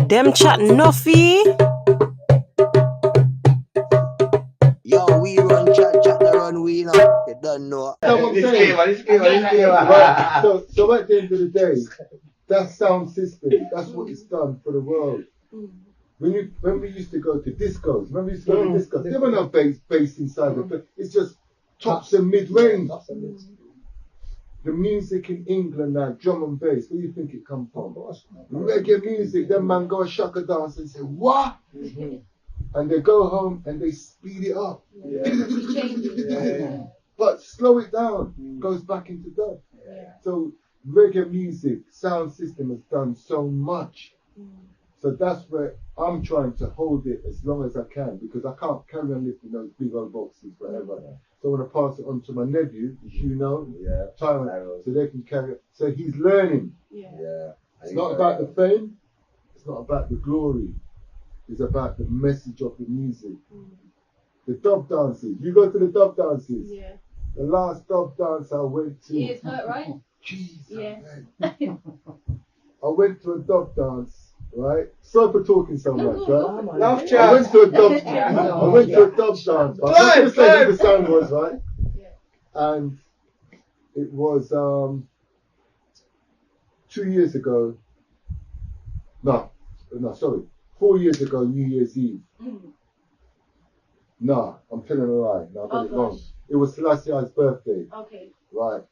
Them chat Nuffy. Yo, we run chat, the run we now. You don't know. That's what I'm saying. Right. So at the end of the day, that's sound system. That's what it's done for the world. When we used to go to discos, there were no bass inside the it's just tops and mid range. The music in England now, drum and bass, where do you think it come from? Reggae music, them man go a shaka dance and say, what? And they go home and they speed it up. But slow it down, goes back into dub. So reggae music, sound system has done so much. So that's where I'm trying to hold it as long as I can, because I can't carry on lifting those big old boxes forever. So I want to pass it on to my nephew, Tyrone, so they can carry it. So he's learning. It's not about the fame, it's not about the glory. It's about the message of the music. The dub dances. You go to the dub dances. The last dub dance I went to. It's hurt, right? Jesus, man. I went to a dub dance. Right? Sorry for talking so much, right? I went to a dub dance. I'm not going to say who the sound was, right? And it was 2 years ago. No, sorry. 4 years ago, New Year's Eve. No, I'm telling a lie. No, I got it wrong. It was Selassie's birthday. Okay. Right.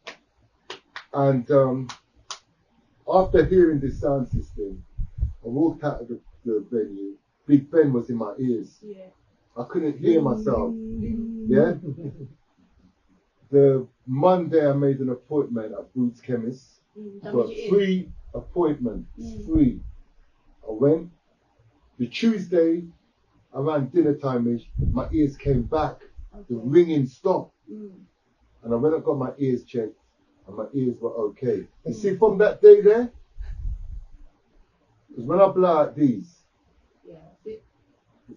And after hearing this sound system, I walked out of the venue. Big Ben was in my ears. I couldn't hear myself. The Monday I made an appointment at Boots Chemist for a free appointment. It's free. I went. The Tuesday around dinner time-ish, my ears came back. The ringing stopped. And I went and got my ears checked, and my ears were okay. You see, from that day there, because when I blow out these, it's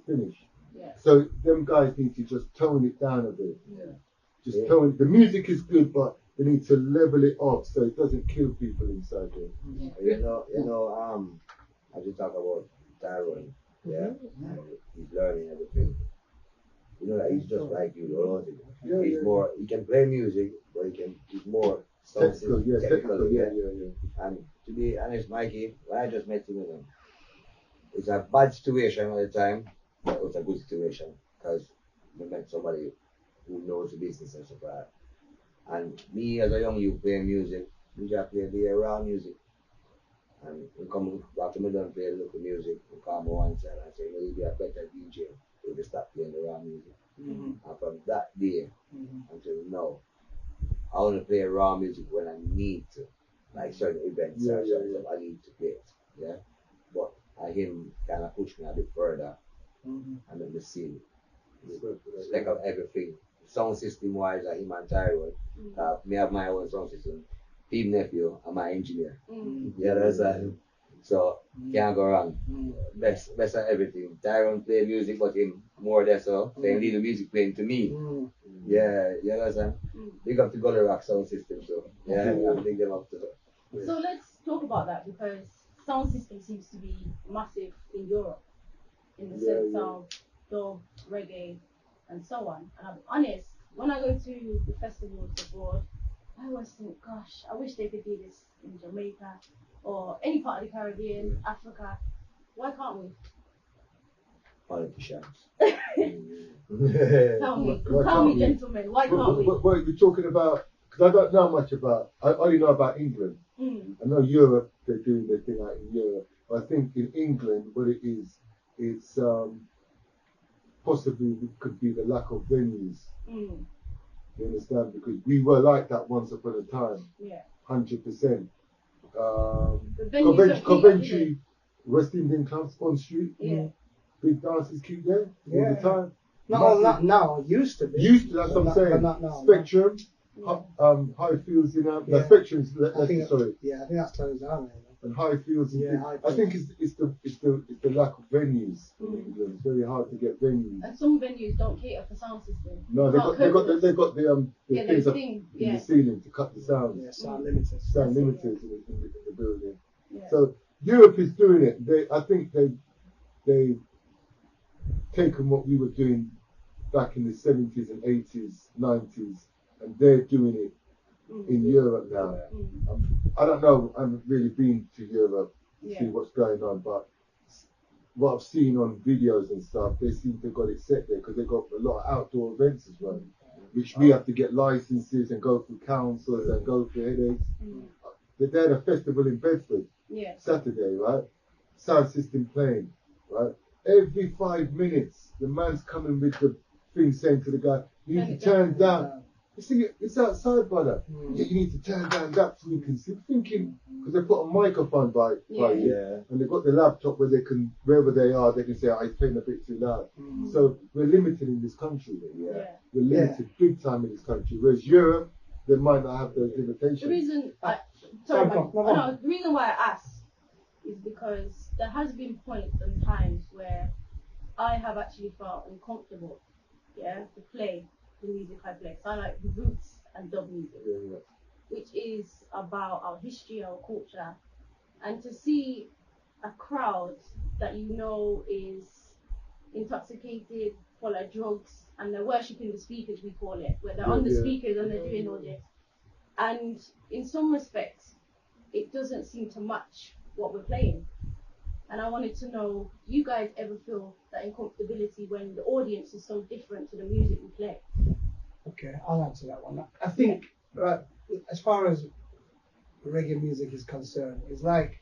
finished. So them guys need to just tone it down a bit. Just tone it. The music is good, but they need to level it off so it doesn't kill people inside there. You know, as you talk about Tyrone, he's learning everything. You know that he's just like you, he's more, he can play music, but he's more technical. And to be honest, Mikey, when I just met him, it's a bad situation at the time, but it was a good situation because we met somebody who knows the business and stuff like that. And me as a young youth playing music, we just play the raw music. And we come after me done play a little music, we call me one side and say, you'll be a better DJ if you stop playing the raw music. And from that day until now, I want to play raw music when I need to, like certain events or something, I need to play it. But him kind of push me a bit further and let me see like of everything. Sound system wise, him and Tyrone, me have my own sound system. Team nephew and my engineer. So can't go wrong. Best of everything. Tyrone play music, but him more or less so. So he leave the music playing to me. You understand? Big up to Gully Rock sound system, so I big them up to that. So let's talk about that, because sound system seems to be massive in Europe in the sense of dub, reggae, and so on. And I'm honest, when I go to the festivals abroad, I always think, gosh, I wish they could do this in Jamaica or any part of the Caribbean, Africa. Why can't we? Politicians. Tell me, gentlemen, why can't we? What are you talking about? Because I don't know much about, I only know about England. I know Europe, they're doing their thing out in Europe. But I think in England, what it is, it's possibly could be the lack of venues. You understand? Because we were like that once upon a time. 100%. Coventry, West Indian Club, Spawn Street. Big dances keep there all the time. Not now, used to be. That's what I'm saying. Not now. Spectrum, Highfields, Spectrum's, sorry. Yeah, I think that's closed down. And Highfields, I think it's the lack of venues in England. It's very hard to get venues. And some venues don't cater for sound system. No, they've got the things up in the ceiling to cut the sound. Sound limiters. Sound limiters in the building. So Europe is doing it. I think they've taken what we were doing back in the 70s and 80s, 90s, and they're doing it in Europe now. I don't know, I haven't really been to Europe to see what's going on, but what I've seen on videos and stuff, they seem to have got it set there because they've got a lot of outdoor events as well, which we have to get licenses and go through councils and go through headaches. They had a festival in Bedford Saturday, right? Sound system playing, right? Every 5 minutes, the man's coming with the thing saying to the guy, you need to turn down. You see, it's outside, brother. Yeah, you need to turn down that so you can see. Thinking, because they put a microphone by you, and they've got the laptop where they can, wherever they are, they can say, oh, he's playing a bit too loud. So we're limited in this country. We're limited big time in this country. Whereas Europe, they might not have those limitations. The reason, the reason why I asked is because there has been points and times where I have actually felt uncomfortable, to play the music I play. So I like the roots and dub music, which is about our history, our culture, and to see a crowd that you know is intoxicated, full of drugs, and they're worshipping the speakers, we call it, where they're on the speakers and they're doing all this. And in some respects, it doesn't seem to match what we're playing. And I wanted to know, do you guys ever feel that uncomfortability when the audience is so different to the music we play? Okay, I'll answer that one. I think, as far as reggae music is concerned, it's like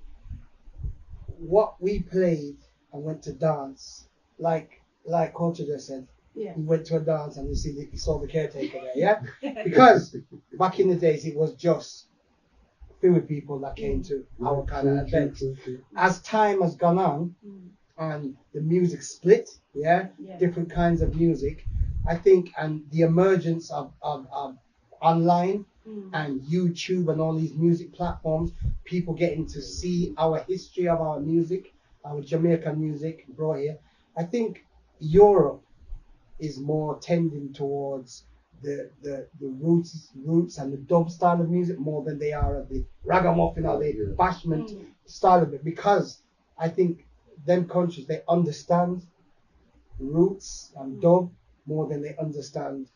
what we played and went to dance, like Culture just said. Yeah. You went to a dance and you saw the caretaker there, Because back in the days, it was just fewer people that came to our kind of events. As time has gone on and the music split, different kinds of music, I think, and the emergence of online and YouTube and all these music platforms, people getting to see our history of our music, our Jamaican music brought here. I think Europe is more tending towards the roots and the dub style of music more than they are of the ragamuffin or the bashment style of it, because I think them countries, they understand roots and dub more than they understand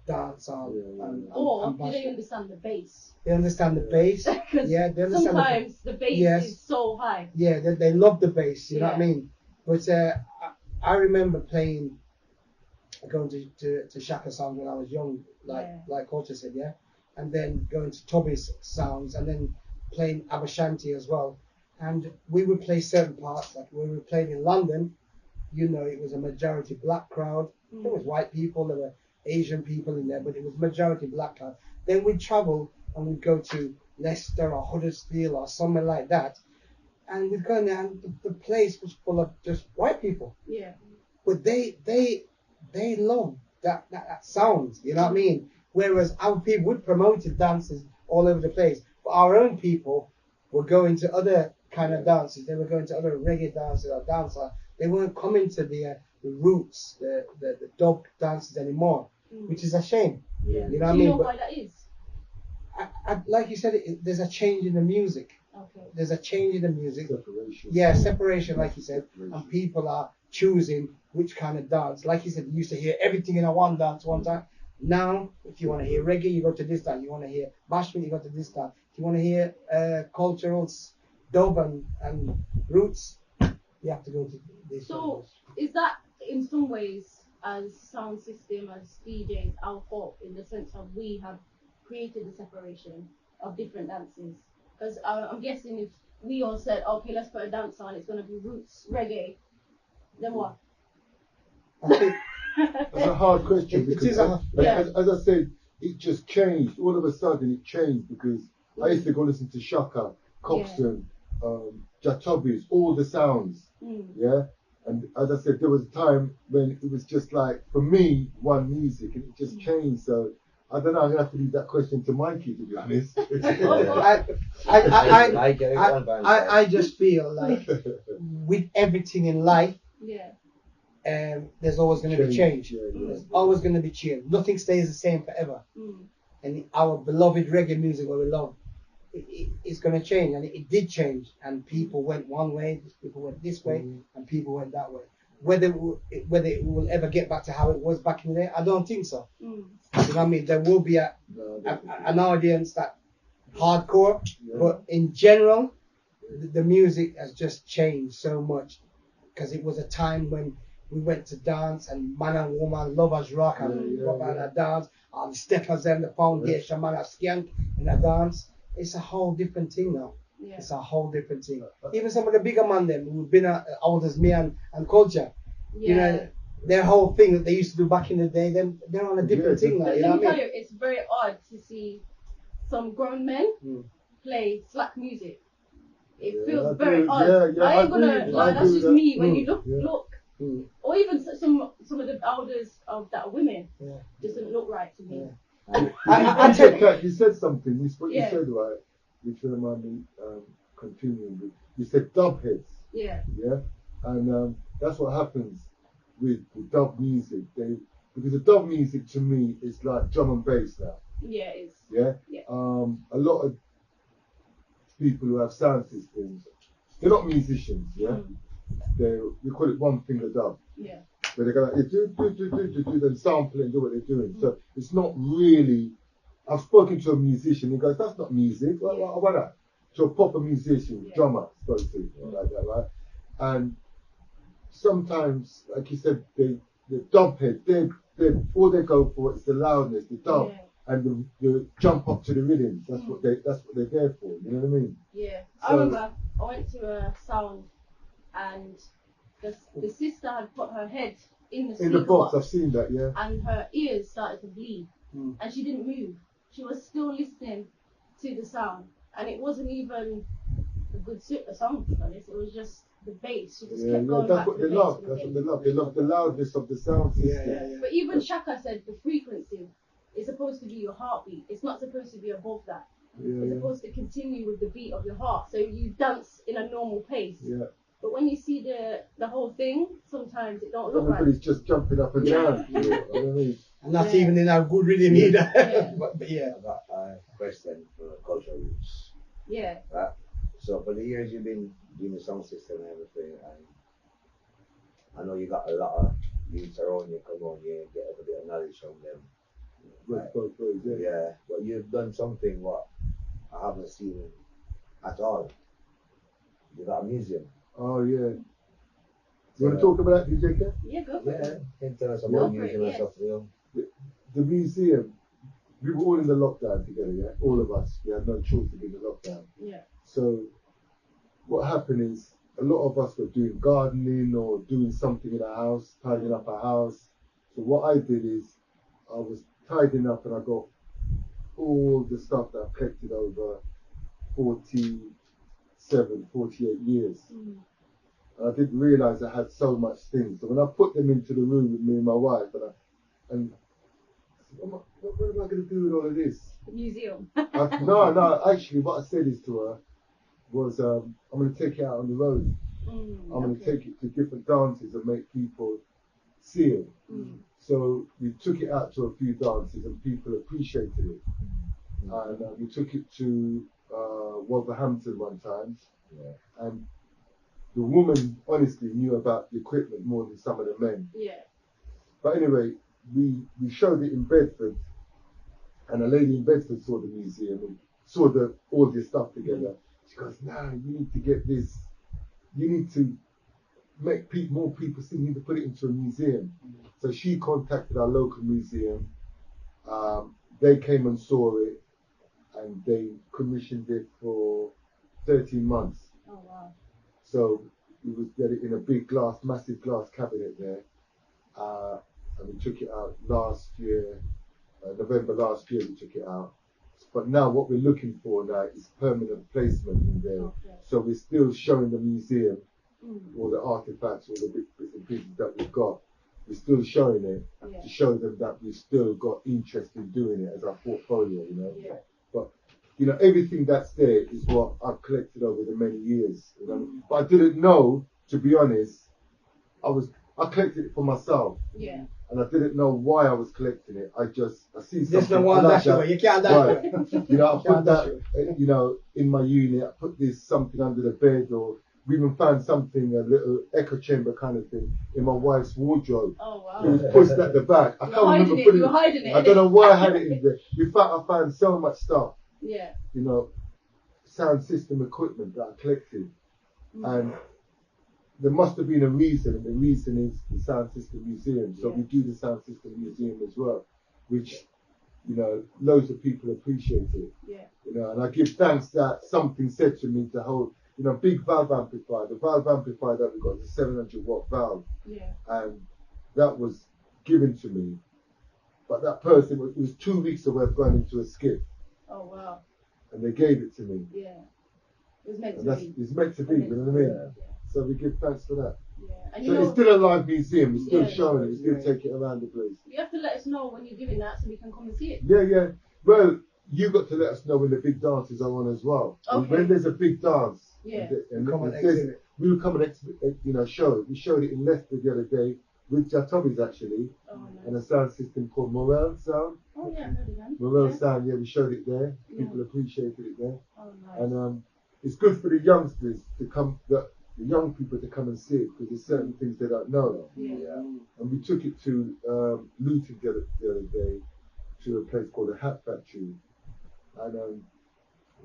dance and do they understand the bass? They understand the bass. They understand sometimes the bass is so high. Yeah, they love the bass, you know what I mean? But I remember going to Shaka songs when I was young, like Culture said, and then going to Tubby's sounds, and then playing Abashanti as well. And we would play certain parts, like when we were playing in London, it was a majority black crowd. There was white people, there were Asian people in there, but it was majority black crowd. Then we'd travel and we'd go to Leicester or Huddersfield or somewhere like that, and we'd go in there and the place was full of just white people. Yeah. But they love that sound, you know what I mean? Whereas our people would promoted dances all over the place, but our own people were going to other kind of dances. They were going to other reggae dances or dancer. They weren't coming to the roots, the dub dances anymore, which is a shame. Yeah. You know what I mean? Do you know why that is? I like you said, there's a change in the music. Okay. There's a change in the music. Separation. Yeah, separation, like you said, and people are choosing which kind of dance. Like you said, you used to hear everything in a one dance one time. Now, if you want to hear reggae, you go to this dance. You want to hear bashment, you go to this dance. If you want to hear cultural dub and roots, you have to go to this. So, is that in some ways, as sound system, as DJs, our fault in the sense of we have created the separation of different dances? Because I'm guessing if we all said, okay, let's put a dance on, it's going to be roots, reggae, then what? I think that's a hard question because, as I said, it just changed. All of a sudden, it changed because I used to go listen to Shaka, Coxsone, Jatobi's, all the sounds. And as I said, there was a time when it was just like, for me, one music, and it just changed. So I don't know. I'm gonna have to leave that question to Mikey, to be honest. I just feel like with everything in life, there's always going to be change. There's always going to be change. Nothing stays the same forever. And our beloved reggae music, what we love, it's going to change, and it did change, and people went one way, people went this way, and people went that way. Whether it will ever get back to how it was back in the day, I don't think so. You know what I mean? There will be an audience that hardcore, but in general, the music has just changed so much, because it was a time when we went to dance, and man and woman, lovers rock, and a dance, and steppers and the foundation, man, a skank in a dance. It's a whole different thing now. Yeah. It's a whole different thing. Even some of the bigger man them who've been old as me and culture, you know, their whole thing that they used to do back in the day, they're on a different thing now. Let me tell you, it's very odd to see some grown men play slack music. It feels very odd. I ain't gonna lie, that's just me. When you look, or even some of the elders that are women, doesn't look right to me. I take Kat, you said something. What you said, right? Which don't mind me continuing with. You said dub heads. Yeah. And that's what happens with dub music. Because the dub music to me is like drum and bass now. Yeah, it is. Yeah. A lot of people who have sound systems, they're not musicians. Yeah. We call it one finger dub. Yeah. But they're gonna do, then sample it and do what they're doing. So it's not really. I've spoken to a musician. He goes, "That's not music. What that?" To a proper musician, drummer, spoke to like that, right? And sometimes, like you said, the dub head, all they go for is the loudness, the dub, and the jump up to the rhythm. That's what they're there for. You know what I mean? Yeah. So, I remember I went to a sound, and the sister had put her head in the box. I've seen that, and her ears started to bleed, and she didn't move. She was still listening to the sound, and it wasn't even a good song, to be honest. It was just the bass. She just kept going back to the bass. That's what they love. They love the loudness of the sound system. Yeah. But even Shaka said the frequency is supposed to be your heartbeat. It's not supposed to be above that. It's supposed to continue with the beat of your heart. So you dance in a normal pace. Yeah. But when you see the whole thing, sometimes it don't look right. Everybody's just jumping up and down. You know what I mean? And not even in a good rhythm either. but I've got a question for cultural roots. Yeah. So for the years you've been doing the sound system and everything, and I know you got a lot of youths around you, come on, you get a bit of knowledge from them. Right? Yeah. But you've done something what I haven't seen at all. You got a museum. Oh yeah. You want to talk about that, DJKat? Yeah, go for it. Can you tell us about the museum and stuff, you know? The museum, we were all in the lockdown together, all of us. We had no choice to be in the lockdown. Yeah. So what happened is a lot of us were doing gardening or doing something in our house, tidying up our house. So what I did is I was tidying up, and I got all the stuff that I've collected over 47, 48 years. And I didn't realise I had so much things. So when I put them into the room with me and my wife, and what am I going to do with all of this? The museum. No, actually what I said is to her was, I'm going to take it out on the road. I'm going to take it to different dances and make people see it. So we took it out to a few dances and people appreciated it. And we took it to Wolverhampton one time. And the woman honestly knew about the equipment more than some of the men. Yeah. But anyway, we showed it in Bedford, and a lady in Bedford saw the museum and saw all this stuff together. She goes, "No, you need to get this. You need to make more people see. You need to put it into a museum." So she contacted our local museum. They came and saw it, and they commissioned it for 13 months. Oh wow. So we would get it in a massive glass cabinet there. And we took it out last year, November last year we took it out. But now what we're looking for now is permanent placement in there. Okay. So we're still showing the museum all the artifacts, all the bits and pieces that we've got. We're still showing it to show them that we've still got interest in doing it as our portfolio, you know. Yeah. But you know, everything that's there is what I've collected over the many years. You know? But I didn't know, to be honest, I collected it for myself. Yeah. and I didn't know why I was collecting it. I see something. There's no one dash away. You can't dash away. Right. You know, I put that, you know, in my unit. I put this something under the bed, or we even found something, a little echo chamber kind of thing, in my wife's wardrobe. Oh wow. It was pushed at the back. I can't remember putting You were hiding it. I don't know why I had it in there. In fact, I found so much stuff. Yeah. You know, sound system equipment that I collected, and there must have been a reason, and the reason is the Sound System Museum. So we do the Sound System Museum as well, which, you know, loads of people appreciate it. Yeah. You know, and I give thanks that something said to me to hold, you know, big valve amplifier. The valve amplifier that we got is a 700 watt valve. Yeah. And that was given to me. But that person, it was 2 weeks away of going into a skip. Oh wow. And they gave it to me. Yeah. It was meant And to that's, be. it's meant to be, you know what I mean? Yeah. So we give thanks for that. Yeah. And So you know, it's still a live museum, we're still Yeah. showing it, we still take it around the place. you have to let us know when you're doing that so we can come and see it. Yeah. Well, you got to let us know when the big dances are on as well. Okay. When there's a big dance, Yeah. and Come and it says- exhibit. we will come and show it. We showed it in Leicester the other day with Jatobi's actually, Oh and nice. a sound system called Morel Sound. Oh yeah, I heard of them. Morel Yeah. Sound, yeah, we showed it there. Yeah. People appreciated it there. Oh nice. And it's good for the youngsters to come, the young people to come and see it, because there's certain things they don't know. Yeah. And we took it to Luton the other day, to a place called the Hat Factory. And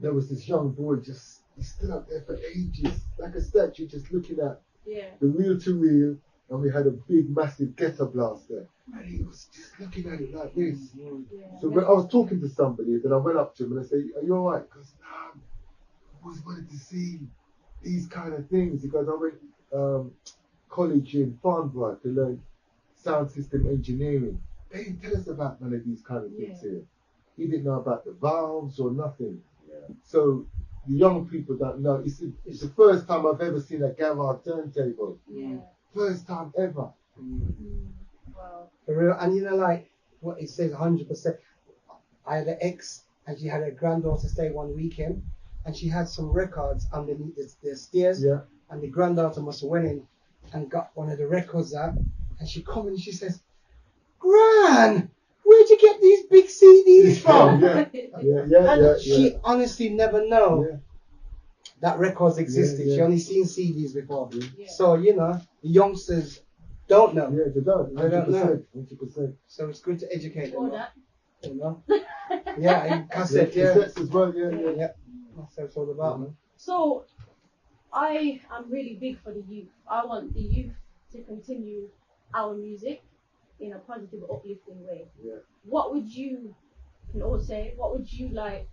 there was this young boy he stood up there for ages, like a statue, just looking at Yeah. the reel to reel, and we had a big, massive ghetto blaster, and he was just looking at it like this. Yeah. So when I was talking to somebody, then I went up to him and I said, "Are you all right?" Because I always wanted to see these kind of things. Because I went college in Farnborough to learn sound system engineering. They didn't tell us about none of these kind of things here. He didn't know about the valves or nothing. So the young people don't know. It's the first time I've ever seen a garage turntable. Yeah. First time ever. Wow. For real. And you know, like what it says, 100%. I had an ex, and she had her granddaughter stay one weekend, and she had some records underneath the stairs. Yeah. And the granddaughter must have went in and got one of the records out, and she come in and she says, "Gran, where'd you get these big CDs from?" Yeah. She honestly never know Yeah. that records existed. Yeah. She only seen CDs before. Yeah. So, you know, the youngsters don't know. Yeah, they don't. They don't know. 100%. So it's good to educate Or them. that. You know? Yeah, and cassette, yeah. Cassettes as well, yeah. Yeah. That's what it's all about, man. So, I am really big for the youth. I want the youth to continue our music in a positive, uplifting way. Yeah. What would you, can all say, what would you like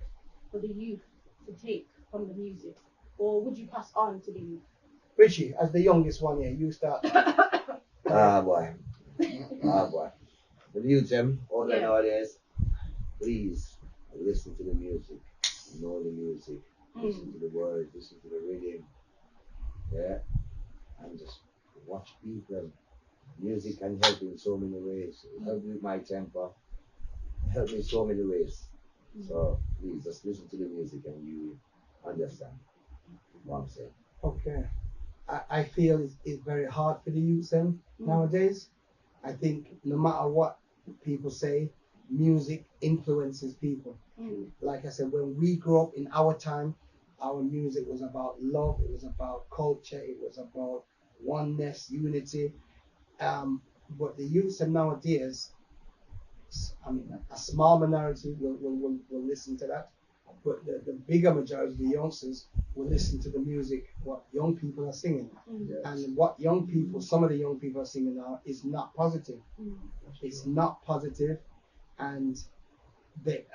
for the youth to take from the music? Or would you pass on to the youth? Richie, as the youngest one here, you start. Boy. Boy. The youth, all Yeah. nowadays, please listen to the music, know the music, listen to the words, listen to the rhythm, yeah, and just watch people. Music can help you in so many ways. It helped me with my temper, it helped me in so many ways. So please just listen to the music and you understand what I'm saying. Okay. I feel it's very hard for the youth nowadays. I think no matter what people say, music influences people. Like I said, when we grew up in our time, our music was about love, it was about culture, it was about oneness, unity. But the youth nowadays, I mean, a small minority will listen to that, but the bigger majority of the youngsters will listen to the music, what young people are singing. And what some of the young people are singing now is not positive. It's not positive, and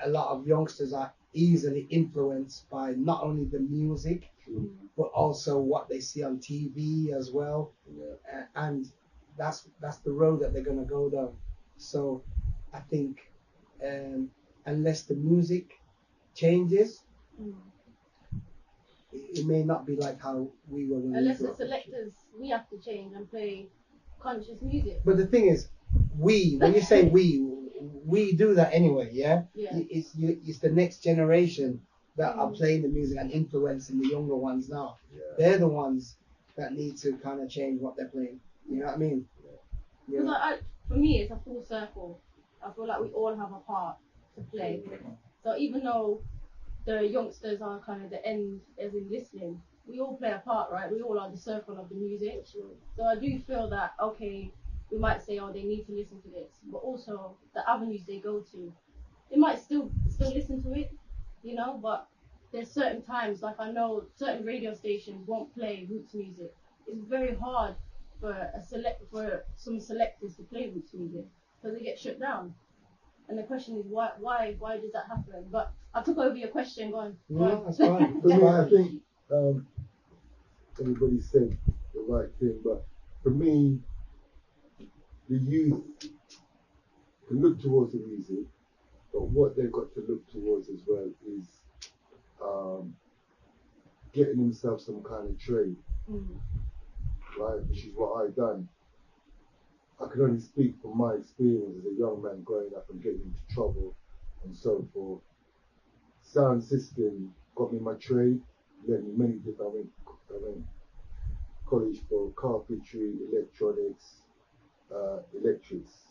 a lot of youngsters are easily influenced by not only the music, but also what they see on TV as well. And that's the road that they're going to go down. So I think unless the music changes, it may not be like how we were when Unless we the grew up. selectors, we have to change and play conscious music. But the thing is, when you say we do that anyway, yeah? Yeah. It's the next generation that are playing the music and influencing the younger ones now. They're the ones that need to kind of change what they're playing. You know what I mean? Because for me, it's a full circle. I feel like we all have a part to play. So even though the youngsters are kind of the end, as in listening, we all play a part, right? We all are the circle of the music. So I do feel that, okay, we might say, oh, they need to listen to this, but also the avenues they go to, they might still listen to it, you know, but there's certain times, like I know certain radio stations won't play roots music. It's very hard for some selectors to play roots music because they get shut down. And the question is why does that happen? But I took over your question. Go on. No, that's fine. For me, I think everybody said the right thing, but for me, the youth can look towards the music, but what they've got to look towards as well is getting themselves some kind of trade, right? Which is what I've done. I can only speak from my experience as a young man growing up and getting into trouble and so forth. Sound system got me my trade, led me many different. I went college for carpentry, electronics, electrics,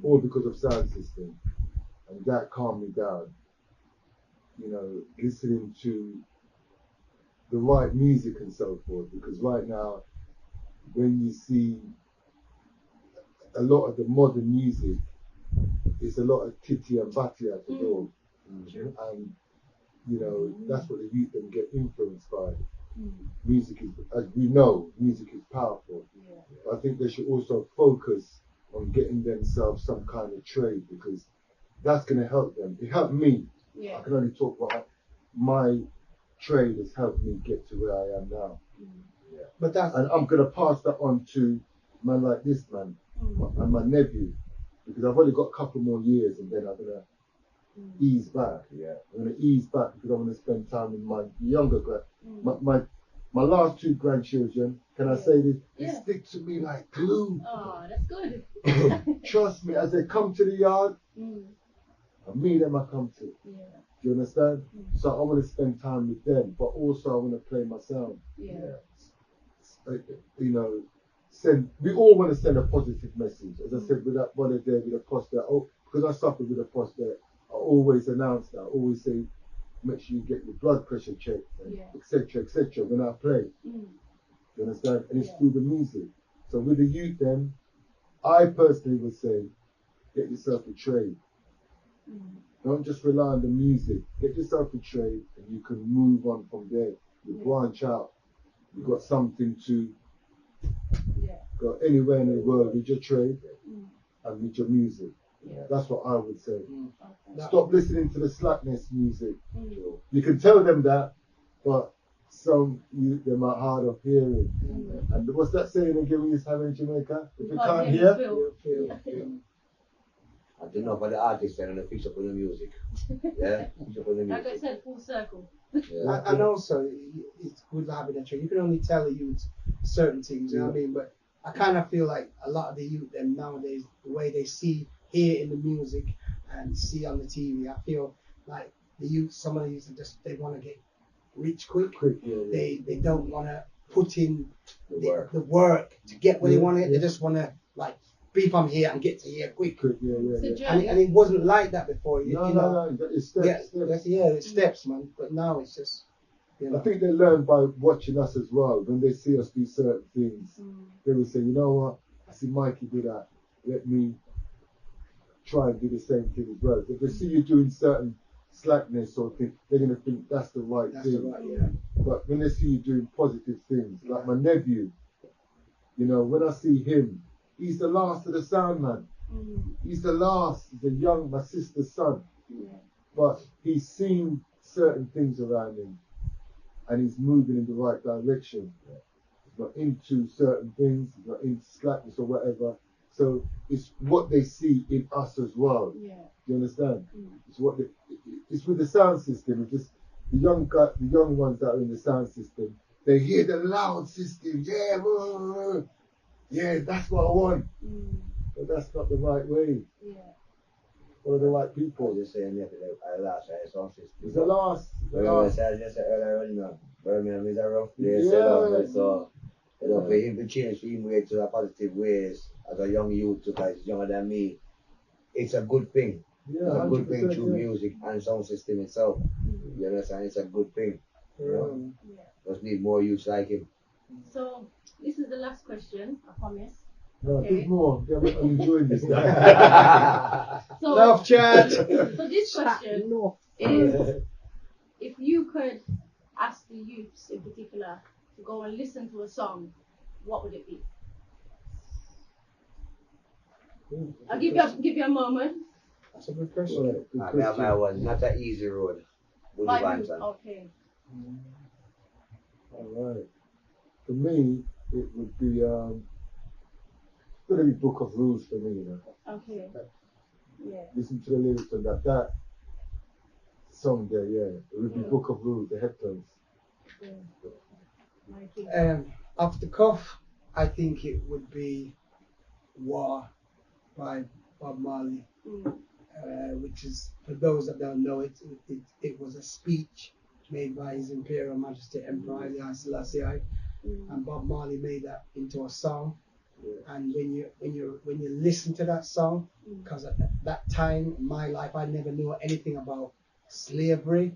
all because of sound system, and that calmed me down. You know, listening to the right music and so forth, because right now, when you see a lot of the modern music, it's a lot of titty and batty at the door, and you know that's what the youth then get influenced by. Music is, as we know, music is powerful. I think they should also focus on getting themselves some kind of trade, because that's going to help them. It helped me. I can only talk about my trade has helped me get to where I am now. But that's, and I'm going to pass that on to man like this man and my nephew, because I've only got a couple more years and then I'm going to ease back. I'm going to ease back because I want to spend time with my younger my last two grandchildren. Can I say this? They stick to me like glue. Oh, that's good. Trust me, as they come to the yard, and me them I come to. Do you understand? So I want to spend time with them, but also I want to play my sound. You know, we all want to send a positive message. As I said, with that brother there with a prostate, because I suffered with a prostate, I always announce that. I always say, make sure you get your blood pressure checked, etc., when I play. You understand? And it's through the music. So with the youth then, I personally would say, get yourself a trade. Don't just rely on the music. Get yourself a trade and you can move on from there. You branch out. You've got something to go anywhere in the world with your trade and with your music. That's what I would say. Stop listening to the slackness music. You can tell them that, but some youth them are hard of hearing. And what's that saying again we used to have in Jamaica? If you can't hear, feel. I don't know about the artist and the fix up on the music. Fix up on the music. Like I said, full circle. And also, it's good having a trade. You can only tell the youth certain things, you know what I mean? But I kind of feel like a lot of the youth them nowadays, the way they hear in the music and see on the TV, I feel like the youth, some of the youth they want to get rich quick. They don't want to put in the work to get where they want it. They just want to like be from here and get to here quick. And it wasn't like that before. No, it's steps. It's steps, man. But now it's just, you know. I think they learn by watching us as well. When they see us do certain things, they will say, you know what, I see Mikey do that. Let me try and do the same thing as well. If they see you doing certain slackness or things, they're going to think that's the right thing. But when they see you doing positive things, like my nephew, you know, when I see him, he's the last of the sound man. He's the last, my sister's son. But he's seen certain things around him and he's moving in the right direction. He's not into certain things, he's not into slackness or whatever. So it's what they see in us as well. Do you understand? It's with the sound system. It's just the young ones that are in the sound system, they hear the loud system. Yeah, that's what I want. But that's not the right way. What are the right people? Just saying the last sound system. It's the last. Birmingham is a rough place, so You know, for him to change him way to a positive ways as a young youth, because he's younger than me, it's a good thing. Yeah, It's a good thing 100%, through yeah. music and sound system itself. You understand? It's a good thing. You know? Just need more youths like him. So this is the last question, I promise. No, Okay. there's more. Yeah, I'm enjoying this now. So, Love chat. so this question is, if you could ask the youths in particular to go and listen to a song, what would it be? I'll give you a moment. That's a good question. Right, good My question. was not an easy road. Bully By who? Banton. Okay. All right. For me, it would be gonna be Book of Rules for me, you know. Okay. Yeah. Listen to the lyrics on that song there, yeah. It would be Book of Rules, the Heptones. Mikey. Off the cuff, I think it would be War by Bob Marley, which is, for those that don't know it, it was a speech made by His Imperial Majesty Emperor Haile Selassie, and Bob Marley made that into a song. And when you listen to that song, because at that time in my life I never knew anything about slavery,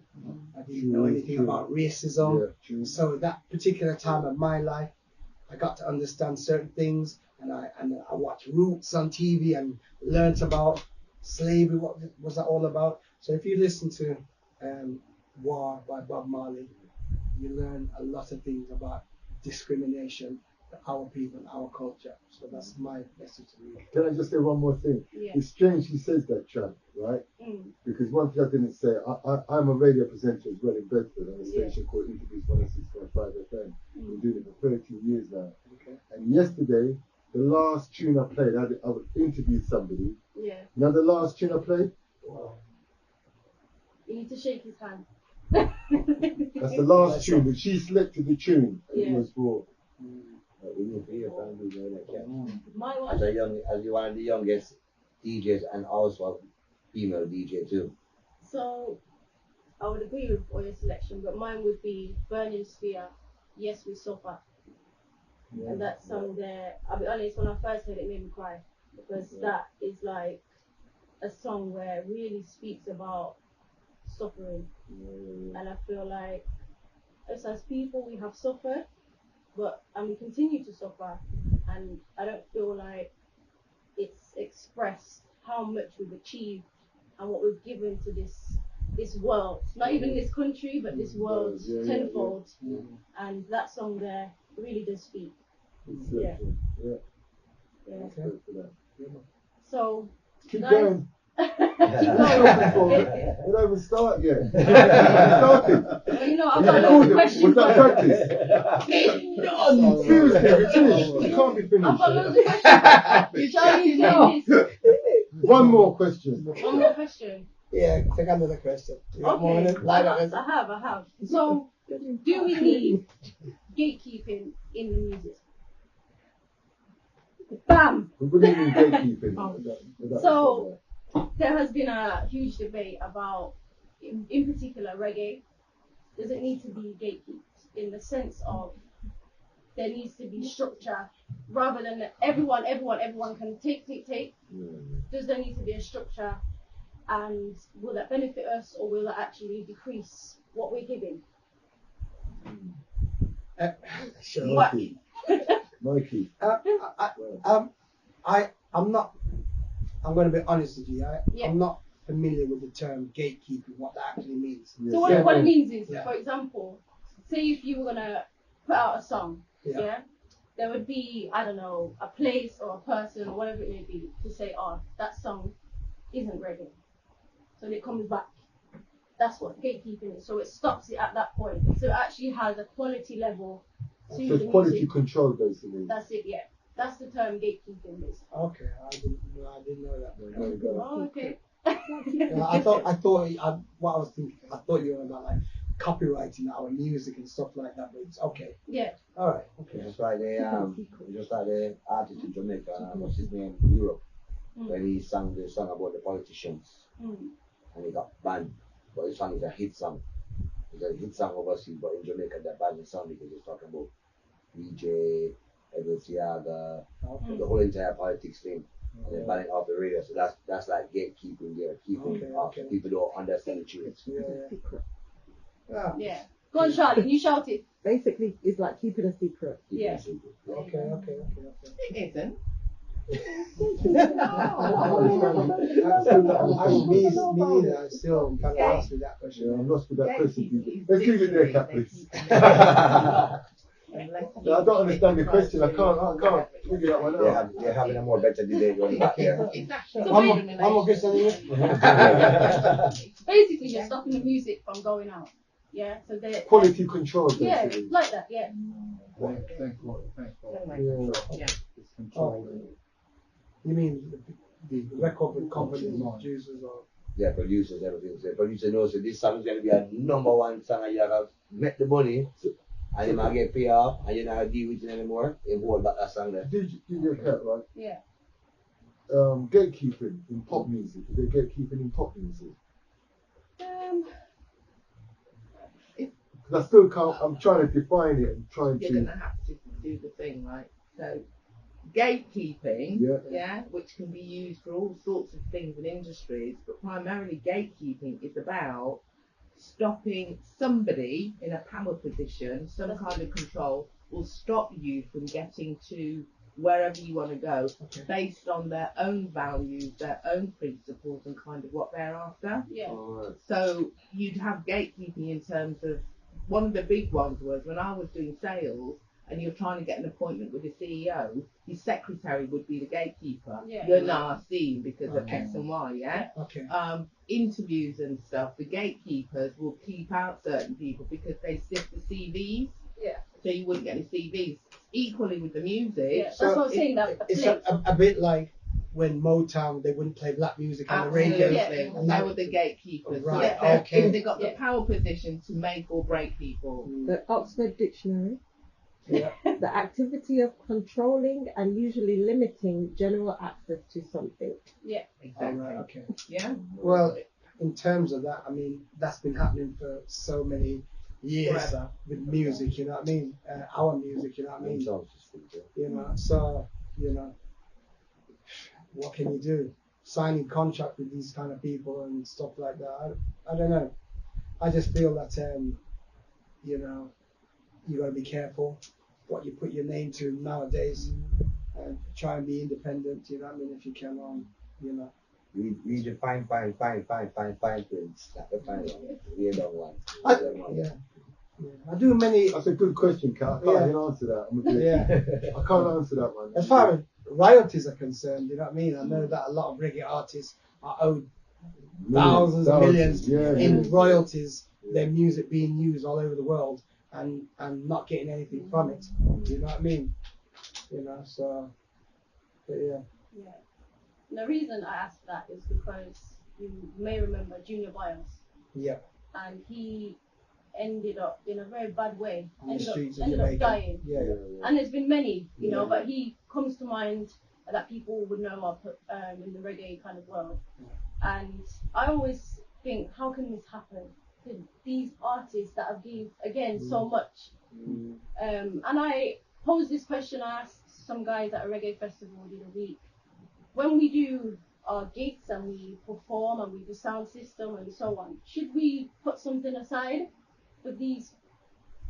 I didn't know anything about racism. Yeah, So that particular time of my life, I got to understand certain things, and I watched Roots on TV and learnt about slavery. What was that all about? So if you listen to War by Bob Marley, you learn a lot of things about discrimination, our people, our culture. So that's my message to you. Can I just say one more thing? Yeah. It's strange he says that, Chad, right? Because one thing I didn't say, I'm a radio presenter as well in Bedford on a station called Interviews 106.5 FM. Been doing it for 13 years now. Okay. And yesterday, the last tune I played, I interviewed somebody. Yeah. You know the last tune I played? Wow. You need to shake his hand. That's the last tune, but she selected the tune. Yeah. It was for. We need to hear from you, you know, like that. My As one. as one of the youngest DJs and also a female DJ too. So I would agree with all your selection, but mine would be Burning Spear, Yes We Suffer. And that song there, I'll be honest, when I first heard it, it made me cry, because that is like a song where it really speaks about suffering. And I feel like us as people, we have suffered, and we continue to suffer, and I don't feel like it's expressed how much we've achieved and what we've given to this world, not even this country, but this world tenfold. And that song there really does speak. Yeah. Okay. So Keep guys, going. We don't even start yet. Started. well, you know, I've got loads of questions. Was that practice? Seriously, it's finished. It can't be I've finished. got loads of questions. Shall we do this? One more question. One more question. Yeah, take another question. You got more in Okay, it? Line up, I have. So, do we need gatekeeping in the music? Bam! What do you mean gatekeeping? So, there has been a huge debate about, in particular, reggae. Does it need to be gatekeeped in the sense of there needs to be structure rather than everyone can take? Does there need to be a structure, and will that benefit us or will that actually decrease what we're giving? Sure. Mikey. I'm going to be honest with you. Yeah. I'm not familiar with the term gatekeeping, what that actually means. Yeah. So what it means is, Yeah. for example, say if you were gonna put out a song, Yeah. there would be, I don't know, a place or a person or whatever it may be to say, oh, that song isn't reggae. So it comes back. That's what gatekeeping is. So it stops it at that point. So it actually has a quality level to So the it's quality music. control, basically. That's it, yeah. That's the term gatekeeping is. Okay, I didn't know that. There you go. Oh, okay. Yeah, I thought what I was thinking. I thought you were about like copywriting our music and stuff like that. But it's okay. Yeah. All right. Okay. Just like the artist in Jamaica, what's his name, Europe, when he sang the song about the politicians, and he got banned. But the song is a hit song. It's a hit song overseas, but in Jamaica they banned the song because it's talking about we DJ, Edward Tiaga, Okay. the whole entire politics thing. And then ban it off the radio. So that's like gatekeeping there, keeping Okay, off. okay. People don't understand the truth. Yeah. Yeah. Go on, Charlie. You shout it. Basically, it's like keeping a secret. Yeah. Okay. It isn't. Me neither. I still kind of lost with that Yeah, question. I'm lost with that question. Gatekeeping is Let's leave it there, Kat, please. I don't understand the question. I can't figure that one out. They're having a more better debate going back there. Exactly. One more question. Basically, you're stopping the music from going out. Yeah. So they. Quality control, Yeah, basically. like that. Yeah. Thank God. Yeah. It's controlled. You mean the record companies, producers, or? Yeah, producers, everything. So the producer knows that this song is going to be a #1 song and you have to make the money and you might get paid off and you're not going to deal with it anymore. You hold back that song there. DJKat, right? Yeah. Gatekeeping in pop music. Is there gatekeeping in pop music? Because I still can't, I'm trying to define it and trying You're to. going to have to do the thing, right? So, gatekeeping, Yeah. which can be used for all sorts of things in industries, but primarily gatekeeping is about stopping somebody in a power position, some kind of control, will stop you from getting to wherever you want to go based on their own values, their own principles, and kind of what they're after. Yeah. So you'd have gatekeeping in terms of, one of the big ones was when I was doing sales and you're trying to get an appointment with the CEO, his secretary would be the gatekeeper. Yeah. You're not seen because of X and Y, yeah? Okay. Interviews and stuff, the gatekeepers will keep out certain people because they sift the CVs. Yeah. So you wouldn't get any CVs. Equally with the music. Yeah. That's what I'm saying. That It's a bit like when Motown, they wouldn't play black music on the radio. Absolutely. And they were the gatekeepers. Right, So okay. They got the power position to make or break people. The Oxford Dictionary. Yeah. The activity of controlling and usually limiting general access to something. Yeah. Exactly. Right, okay. Yeah. Well, in terms of that, I mean, that's been happening for so many years Forever. with music, you know what I mean? Our music, you know what I mean? You know, so, you know, what can you do? Signing contract with these kind of people and stuff like that. I don't know. I just feel that, you know, you got to be careful what you put your name to nowadays and try and be independent, you know what I mean, if you can, you know. We just fine print. Not the fine one. We don't want. Yeah. I do many. That's a good question, Kat. I can't even answer that. I can't answer that one. As far as royalties are concerned, you know what I mean? I know that a lot of reggae artists are owed thousands of millions in royalties, their music being used all over the world and not getting anything from it. You know what I mean? You know, so, but yeah. Yeah. The reason I asked that is because you may remember Junior Biles. Yeah. And he ended up in a very bad way. On the Ended streets of up Jamaica. dying. Yeah. And there's been many, you know, but he comes to mind that people would know of in the reggae kind of world. And I always think, how can this happen to these artists that have given, again, so much? And I posed this question, I asked some guys at a reggae festival the other week, when we do our gigs and we perform and we do sound system and so on, should we put something aside for these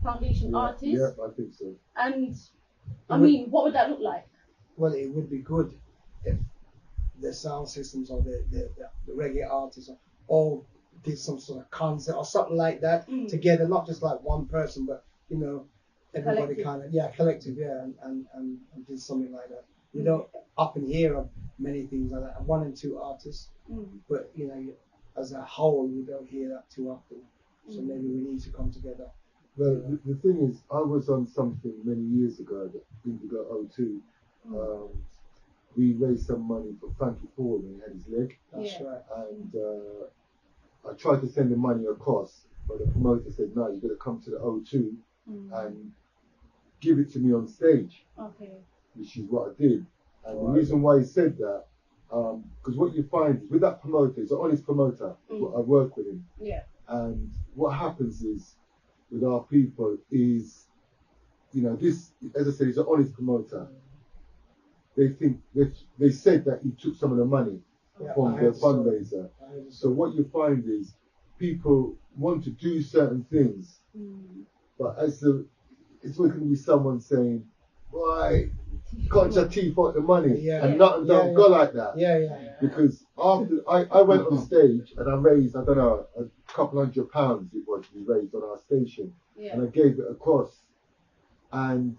foundation artists? Yeah, I think so. And I mean, what would that look like? Well, it would be good if the sound systems or the reggae artists all did some sort of concert or something like that together, not just like one person, but you know, everybody collective, and did something like that. You don't often hear of many things like that, one and two artists, but you know, as a whole, you don't hear that too often. So maybe we need to come together. Well, the thing is, I was on something many years ago, Indigo 02. We raised some money for Frankie Ford when he had his leg. That's right. And I tried to send the money across, but the promoter said, no, you've got to come to the O2 and give it to me on stage. Okay. Which is what I did. And the reason why he said that, because what you find is with that promoter, he's an honest promoter. I work with him. Yeah. And what happens is with our people is you know, this, as I said, he's an honest promoter. They think they said that he took some of the money from the fundraiser. So what you find is people want to do certain things, but it's going to be someone saying, "Why can't your teeth out the money?" And nothing don't go like that. Because after I went on stage and I raised, I don't know, a couple £100 it was we raised on our station, and I gave it across. And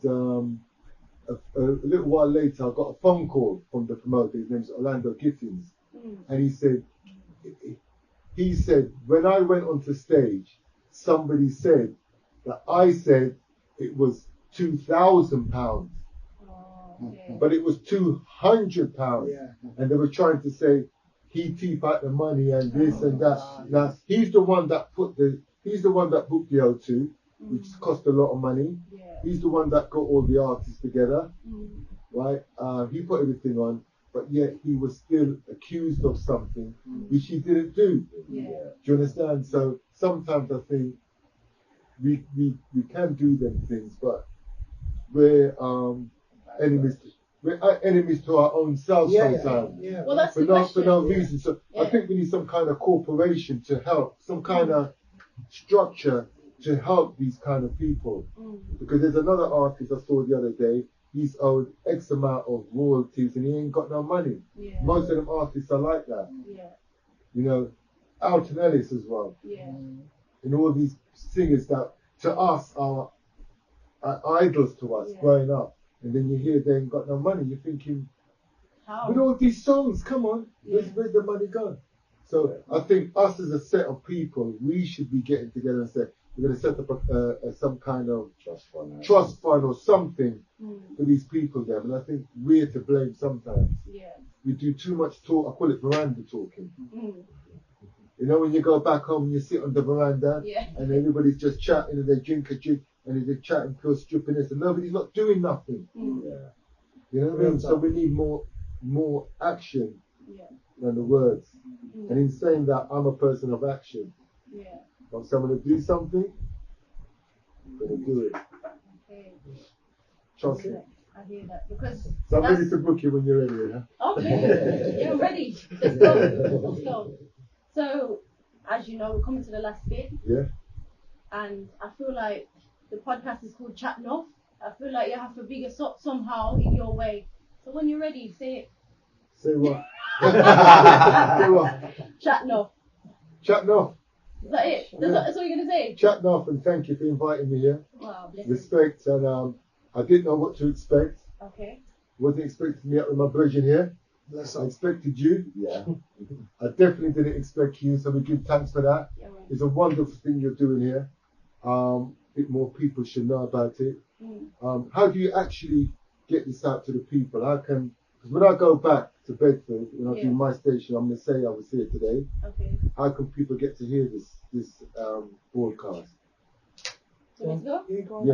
a little while later, I got a phone call from the promoter. His name's Orlando Gittins, and he said, when I went onto stage, somebody said that I said it was £2,000, but it was £200, and they were trying to say he teeth out the money and this and that. Now he's the one that booked the O2, which cost a lot of money. He's the one that got all the artists together, right? He put everything on, but yet he was still accused of something which he didn't do. Do you understand? So sometimes I think we can do them things, but we're enemies to our own selves sometimes. Well, that's for no reason. So I think we need some kind of corporation to help, some kind of structure to help these kind of people. Because there's another artist I saw the other day, he's owed X amount of royalties and he ain't got no money. Most of them artists are like that. You know, Alton Ellis as well. And all these singers that to us are idols to us growing up. And then you hear they ain't got no money. You're thinking, with all these songs, come on, where's the money gone? So I think us as a set of people, we should be getting together and say, we're going to set up some kind of trust fund or something for these people there. And I think we're to blame sometimes. We do too much talk. I call it veranda talking. You know, when you go back home and you sit on the veranda and everybody's just chatting and they drink a drink and they're chatting pure stupidness and nobody's not doing nothing. You know what I mean? So we need more action than the words. And in saying that, I'm a person of action. Want someone to do something, I'm going to do it. Trust me. I hear that. Because so I'm ready to book you when you're ready, huh? Okay. Yeah, I'm ready. Let's go. Let's go. So, as you know, we're coming to the last bit. And I feel like the podcast is called Chat Nuff. I feel like you have to big us up somehow in your way. So when you're ready, say it. Say what? Say what? Chat Nuff. Chat Nuff. Is that it? That's all you're going to say? Chat Nuff, and thank you for inviting me here. Wow, bless Respect, and I didn't know what to expect. Okay. Wasn't expecting me up with my version here. I expected you. I definitely didn't expect you, so we give thanks for that. It's a wonderful thing you're doing here. A bit more people should know about it. How do you actually get this out to the people? How can, because when I go back to Bedford, when I do my station, I'm going to say I was here today. How can people get to hear this broadcast? So let's go?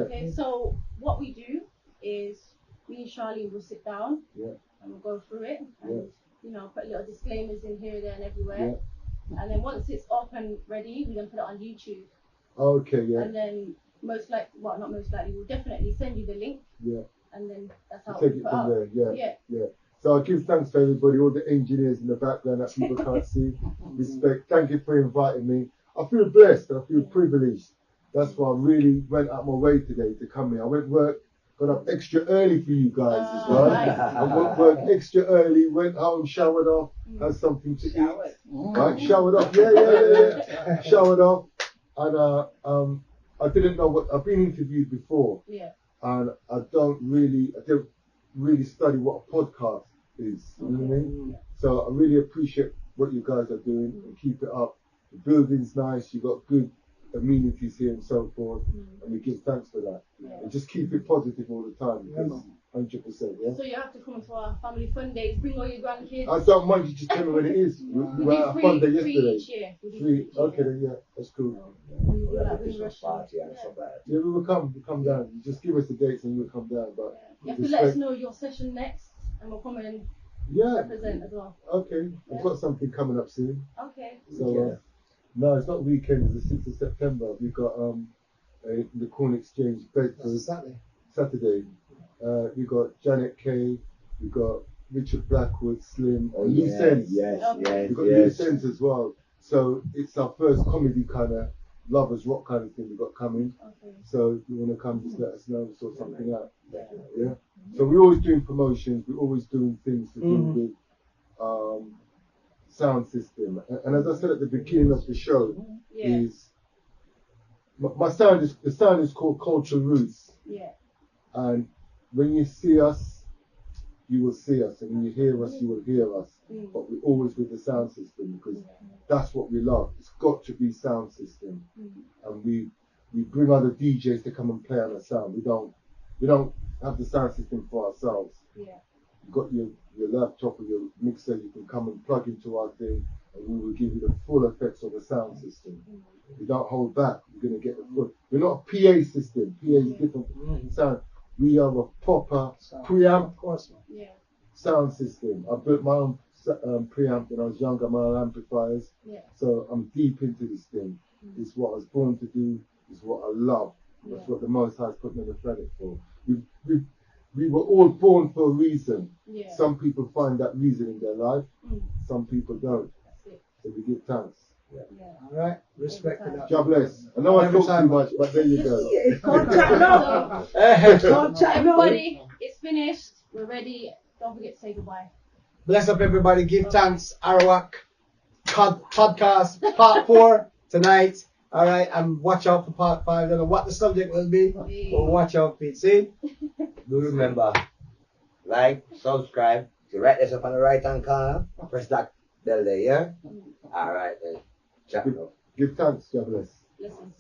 Okay, so what we do is me and Charlie will sit down and we'll go through it and you know, put little disclaimers in here, there and everywhere. And then once it's up and ready, we're going to put it on YouTube. And then not most likely, we'll definitely send you the link. And then that's how we'll take it from there. So I give thanks to everybody, all the engineers in the background that people can't see. Respect. Thank you for inviting me. I feel blessed. I feel privileged. That's why I really went out my way today to come here. I went work, got up extra early for you guys as well. I went work extra early, went home, showered off, had something to eat. Right, showered off. Showered off. And I didn't know what, I've been interviewed before. And I don't really study what a podcast is. You know what I mean? So I really appreciate what you guys are doing and keep it up. The building's nice, you've got good amenities here and so forth, and we give thanks for that. And just keep it positive all the time, because 100%, So you have to come to our family fun days, bring all your grandkids. I don't mind, you just tell me when it is. We were at a fun day yesterday. Okay, then, that's cool. We will come down. You just give us the dates and we'll come down. But you have to let us know your session next, and we'll come and represent as well. Okay, I've got something coming up soon. Okay. So, no, it's not weekend, it's the 6th of September. We've got the Corn Exchange Bedford. Saturday. We got Janet Kay, we got Richard Blackwood, Slim, Oh, and Loose yes, Ends. yes, yes, We got yes. Loose Ends as well. So it's our first comedy kind of lovers rock kind of thing we got coming. Okay. So if you want to come, just let us know, sort something out. Definitely. Yeah. So we're always doing promotions. We're always doing things to do with sound system. And as I said at the beginning of the show, Yeah. is my sound is the sound is called Culture Roots. Yeah. And when you see us, you will see us, and when you hear us, you will hear us. But we're always with the sound system because that's what we love. It's got to be sound system, and we bring other DJs to come and play on the sound. We don't have the sound system for ourselves. Yeah. You've got your laptop or your mixer. You can come and plug into our thing, and we will give you the full effects of the sound system. We don't hold back. You're going to get the full. We're not a PA system. PA is different from sound. We are a proper preamp sound system. I built my own preamp when I was younger, my own amplifiers. Yeah. So I'm deep into this thing. It's what I was born to do. It's what I love. That's what the Most High put me on the planet for. We were all born for a reason. Yeah. Some people find that reason in their life. Some people don't. That's it. So we give thanks. Yeah. All right, respect to that. God bless. I know I Every talk too time. much, but there you go. Can't chat no. Can't chat no. Everybody, it's finished. We're ready. Don't forget to say goodbye. Bless up everybody. Give thanks. Arawak podcast part 4 tonight. All right, and watch out for part 5. I don't know what the subject will be, but watch out for it. See? Do remember, like, subscribe. So right there, up on the right hand corner. Press that bell there, yeah? Alright then. Chat now. Give thanks. God bless. Listen.